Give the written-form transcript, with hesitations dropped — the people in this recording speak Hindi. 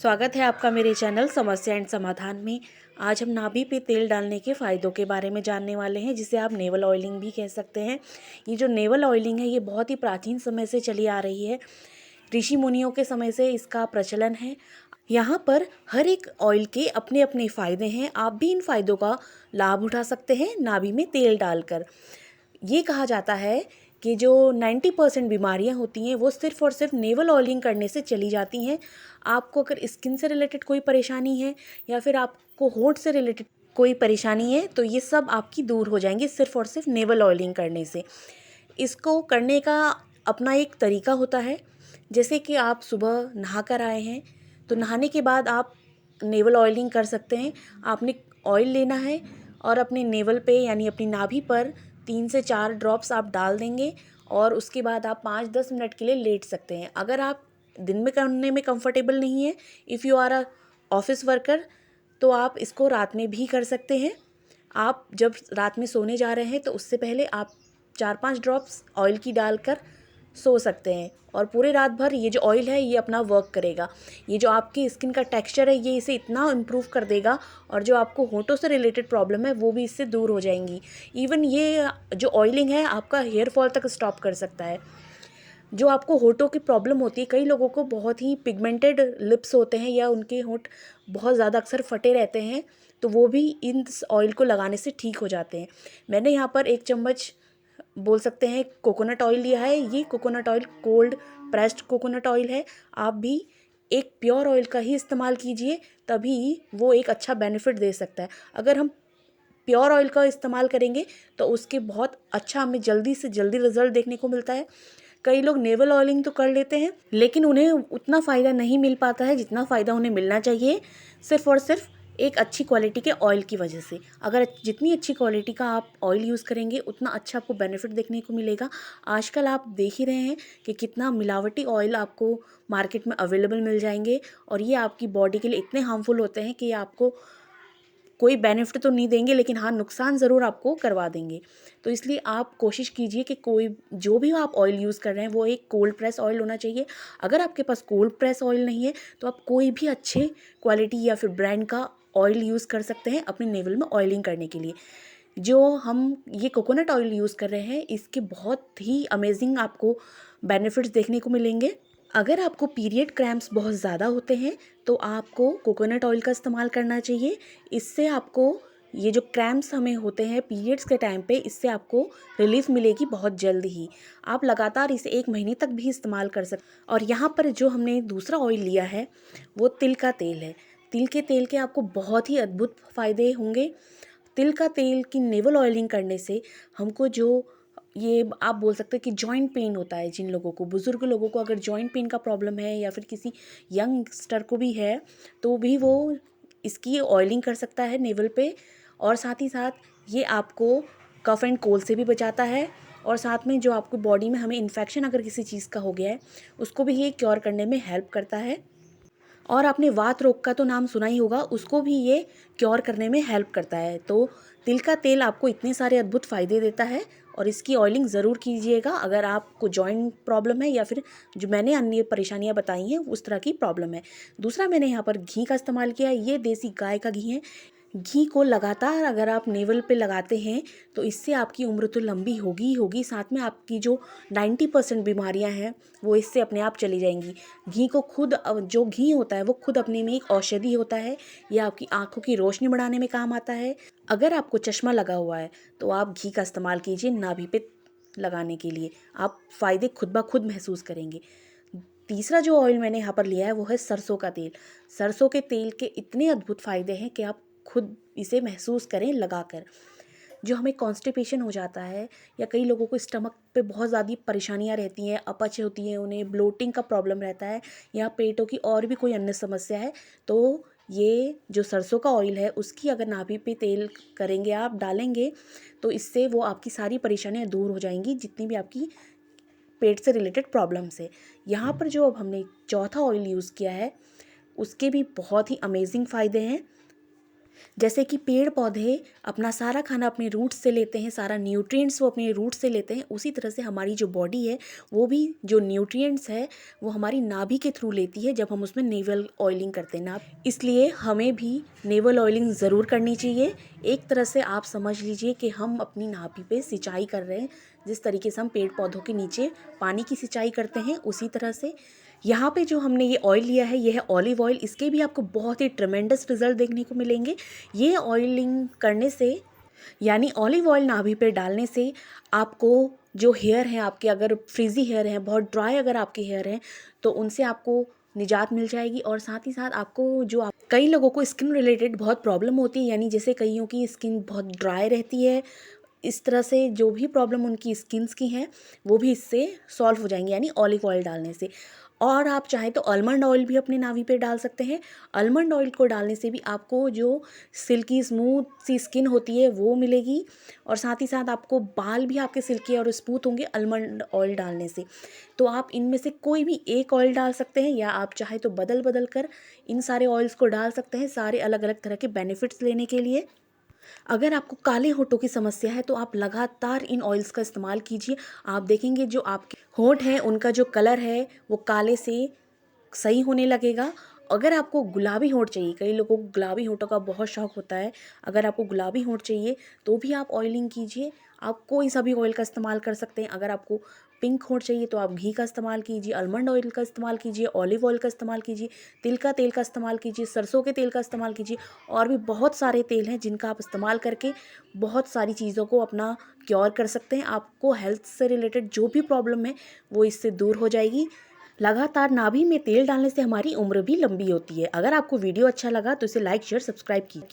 स्वागत है आपका मेरे चैनल समस्या एंड समाधान में। आज हम नाभि पे तेल डालने के फ़ायदों के बारे में जानने वाले हैं, जिसे आप नेवल ऑयलिंग भी कह सकते हैं। ये जो नेवल ऑयलिंग है, ये बहुत ही प्राचीन समय से चली आ रही है। ऋषि मुनियों के समय से इसका प्रचलन है। यहाँ पर हर एक ऑयल के अपने अपने फ़ायदे हैं। आप भी इन फ़ायदों का लाभ उठा सकते हैं नाभि में तेल डालकर। ये कहा जाता है कि जो 90% बीमारियां होती हैं वो सिर्फ़ और सिर्फ नेवल ऑयलिंग करने से चली जाती हैं। आपको अगर स्किन से रिलेटेड कोई परेशानी है या फिर आपको होंठ से रिलेटेड कोई परेशानी है, तो ये सब आपकी दूर हो जाएंगी सिर्फ़ और सिर्फ नेवल ऑयलिंग करने से। इसको करने का अपना एक तरीका होता है। जैसे कि आप सुबह नहा कर आए हैं, तो नहाने के बाद आप नेवल ऑयलिंग कर सकते हैं। आपने ऑयल लेना है और अपने नेवल पे यानी अपनी नाभि पर 3 से 4 ड्रॉप्स आप डाल देंगे और उसके बाद आप 5-10 मिनट के लिए लेट सकते हैं। अगर आप दिन में करने में कंफर्टेबल नहीं है, if you are a office worker, तो आप इसको रात में भी कर सकते हैं। आप जब रात में सोने जा रहे हैं तो उससे पहले आप 4-5 ड्रॉप्स ऑयल की डालकर सो सकते हैं और पूरे रात भर ये जो ऑयल है ये अपना वर्क करेगा। ये जो आपकी स्किन का टेक्सचर है ये इसे इतना इम्प्रूव कर देगा और जो आपको होंठों से रिलेटेड प्रॉब्लम है वो भी इससे दूर हो जाएंगी। इवन ये जो ऑयलिंग है आपका हेयर फॉल तक स्टॉप कर सकता है। जो आपको होठों की प्रॉब्लम होती है, कई लोगों को बहुत ही पिगमेंटेड लिप्स होते हैं या उनके होंठ बहुत ज़्यादा अक्सर फटे रहते हैं, तो वो भी इन ऑयल को लगाने से ठीक हो जाते हैं। मैंने यहाँ पर 1 चम्मच बोल सकते हैं कोकोनट ऑयल लिया है। ये coconut oil cold pressed coconut oil है। आप भी एक प्योर ऑयल का ही इस्तेमाल कीजिए, तभी वो एक अच्छा बेनिफिट दे सकता है। अगर हम प्योर ऑयल का इस्तेमाल करेंगे तो उसके बहुत अच्छा हमें जल्दी से जल्दी रिजल्ट देखने को मिलता है। कई लोग नेवल ऑयलिंग तो कर लेते हैं, लेकिन उन्हें उतना फ़ायदा नहीं मिल पाता है जितना फ़ायदा उन्हें मिलना चाहिए, सिर्फ़ और सिर्फ एक अच्छी क्वालिटी के ऑयल की वजह से। अगर जितनी अच्छी क्वालिटी का आप ऑयल यूज़ करेंगे उतना अच्छा आपको बेनिफिट देखने को मिलेगा। आजकल आप देख ही रहे हैं कि कितना मिलावटी ऑयल आपको मार्केट में अवेलेबल मिल जाएंगे और ये आपकी बॉडी के लिए इतने हार्मफुल होते हैं कि ये आपको कोई बेनिफिट तो नहीं देंगे, लेकिन हाँ नुकसान ज़रूर आपको करवा देंगे। तो इसलिए आप कोशिश कीजिए कि कोई जो भी आप ऑयल यूज़ कर रहे हैं वो एक कोल्ड प्रेस ऑयल होना चाहिए। अगर आपके पास कोल्ड प्रेस ऑयल नहीं है तो आप कोई भी अच्छे क्वालिटी या फिर ब्रांड का ऑयल यूज़ कर सकते हैं अपने नेवल में ऑयलिंग करने के लिए। जो हम ये कोकोनट ऑयल यूज़ कर रहे हैं इसके बहुत ही अमेजिंग आपको बेनिफिट्स देखने को मिलेंगे। अगर आपको पीरियड क्रैम्प्स बहुत ज़्यादा होते हैं तो आपको कोकोनट ऑयल का इस्तेमाल करना चाहिए। इससे आपको ये जो क्रैम्प्स हमें होते हैं पीरियड्स के टाइम पे, इससे आपको रिलीफ मिलेगी बहुत जल्द ही। आप लगातार इसे 1 महीने तक भी इस्तेमाल कर सकते। और यहाँ पर जो हमने दूसरा ऑयल लिया है वो तिल का तेल है। तिल के तेल के आपको बहुत ही अद्भुत फ़ायदे होंगे। तिल का तेल की नेवल ऑयलिंग करने से हमको जो ये आप बोल सकते हैं कि जॉइंट पेन होता है, जिन लोगों को, बुज़ुर्ग लोगों को अगर जॉइंट पेन का प्रॉब्लम है या फिर किसी यंगस्टर को भी है, तो भी वो इसकी ऑयलिंग कर सकता है नेवल पे। और साथ ही साथ ये आपको कफ एंड कोल्ड से भी बचाता है और साथ में जो आपको बॉडी में हमें इन्फेक्शन अगर किसी चीज़ का हो गया है उसको भी ये क्योर करने में हेल्प करता है। और आपने वात रोग का तो नाम सुना ही होगा, उसको भी ये क्योर करने में हेल्प करता है। तो तिल का तेल आपको इतने सारे अद्भुत फ़ायदे देता है और इसकी ऑयलिंग ज़रूर कीजिएगा अगर आपको जॉइंट प्रॉब्लम है या फिर जो मैंने अन्य परेशानियां बताई हैं उस तरह की प्रॉब्लम है। दूसरा मैंने यहाँ पर घी का इस्तेमाल किया है। ये देसी गाय का घी है। घी को लगातार अगर आप नेवल पे लगाते हैं तो इससे आपकी उम्र तो लंबी होगी ही होगी, साथ में आपकी जो 90% बीमारियां हैं वो इससे अपने आप चली जाएंगी। घी को खुद जो घी होता है वो खुद अपने में एक औषधि होता है। ये आपकी आंखों की रोशनी बढ़ाने में काम आता है। अगर आपको चश्मा लगा हुआ है तो आप घी का इस्तेमाल कीजिए नाभि पे लगाने के लिए। आप फ़ायदे खुद ब खुद महसूस करेंगे। तीसरा जो ऑयल मैंने यहाँ पर लिया है वो है सरसों का तेल। सरसों के तेल के इतने अद्भुत फ़ायदे हैं कि आप खुद इसे महसूस करें लगाकर। जो हमें कॉन्स्टिपेशन हो जाता है या कई लोगों को स्टमक पे बहुत ज़्यादा परेशानियां रहती हैं, अपच होती हैं, उन्हें ब्लोटिंग का प्रॉब्लम रहता है या पेटों की और भी कोई अन्य समस्या है, तो ये जो सरसों का ऑयल है उसकी अगर नाभि पे तेल करेंगे, आप डालेंगे, तो इससे वो आपकी सारी परेशानियां दूर हो जाएंगी जितनी भी आपकी पेट से रिलेटेड प्रॉब्लम्स है। यहाँ पर जो अब हमने चौथा ऑयल यूज़ किया है उसके भी बहुत ही अमेजिंग फ़ायदे हैं। जैसे कि पेड़ पौधे अपना सारा खाना अपने रूट से लेते हैं, सारा न्यूट्रिएंट्स वो अपने रूट से लेते हैं, उसी तरह से हमारी जो बॉडी है वो भी जो न्यूट्रिएंट्स है वो हमारी नाभि के थ्रू लेती है जब हम उसमें नेवल ऑयलिंग करते हैं ना। इसलिए हमें भी नेवल ऑयलिंग ज़रूर करनी चाहिए। एक तरह से आप समझ लीजिए कि हम अपनी नाभि पे सिंचाई कर रहे हैं। जिस तरीके से हम पेड़ पौधों के नीचे पानी की सिंचाई करते हैं, उसी तरह से यहाँ पे जो हमने ये ऑयल लिया है ये है ऑलिव ऑयल। इसके भी आपको बहुत ही ट्रेमेंडस रिजल्ट देखने को मिलेंगे। ये ऑयलिंग करने से यानी ऑलिव ऑयल नाभि पे डालने से आपको जो हेयर हैं आपके, अगर फ्रीजी हेयर हैं, बहुत ड्राई अगर आपके हेयर हैं, तो उनसे आपको निजात मिल जाएगी। और साथ ही साथ आपको जो कई लोगों को स्किन रिलेटेड बहुत प्रॉब्लम होती है, यानी जैसे कईयों की स्किन बहुत ड्राई रहती है, इस तरह से जो भी प्रॉब्लम उनकी स्किन्स की हैं वो भी इससे सॉल्व हो जाएंगी, यानी ऑलिव ऑयल डालने से। और आप चाहें तो आलमंड ऑयल भी अपने नाभि पे डाल सकते हैं। आलमंड ऑयल को डालने से भी आपको जो सिल्की स्मूथ सी स्किन होती है वो मिलेगी, और साथ ही साथ आपको बाल भी आपके सिल्की और स्मूथ होंगे आलमंड ऑयल डालने से। तो आप इनमें से कोई भी एक ऑयल डाल सकते हैं, या आप चाहे तो बदल बदल कर इन सारे ऑयल्स को डाल सकते हैं, सारे अलग अलग तरह के बेनिफिट्स लेने के लिए। अगर आपको काले होठों की समस्या है तो आप लगातार इन ऑयल्स का इस्तेमाल कीजिए। आप देखेंगे जो आपके होठ हैं उनका जो कलर है वो काले से सही होने लगेगा। अगर आपको गुलाबी होंठ चाहिए, कई लोगों को गुलाबी होंठों का बहुत शौक होता है, अगर आपको गुलाबी होंठ चाहिए तो भी आप ऑयलिंग कीजिए। आप कोई सा भी ऑयल का इस्तेमाल कर सकते हैं। अगर आपको पिंक होंठ चाहिए तो आप घी का इस्तेमाल कीजिए, आलमंड ऑयल का इस्तेमाल कीजिए, ऑलिव ऑयल का इस्तेमाल कीजिए, तिल का तेल का इस्तेमाल कीजिए, सरसों के तेल का इस्तेमाल कीजिए। और भी बहुत सारे तेल हैं जिनका आप इस्तेमाल करके बहुत सारी चीज़ों को अपना क्योर कर सकते हैं। आपको हेल्थ से रिलेटेड जो भी प्रॉब्लम है वो इससे दूर हो जाएगी। लगातार नाभि में तेल डालने से हमारी उम्र भी लंबी होती है। अगर आपको वीडियो अच्छा लगा तो इसे लाइक शेयर सब्सक्राइब कीजिए।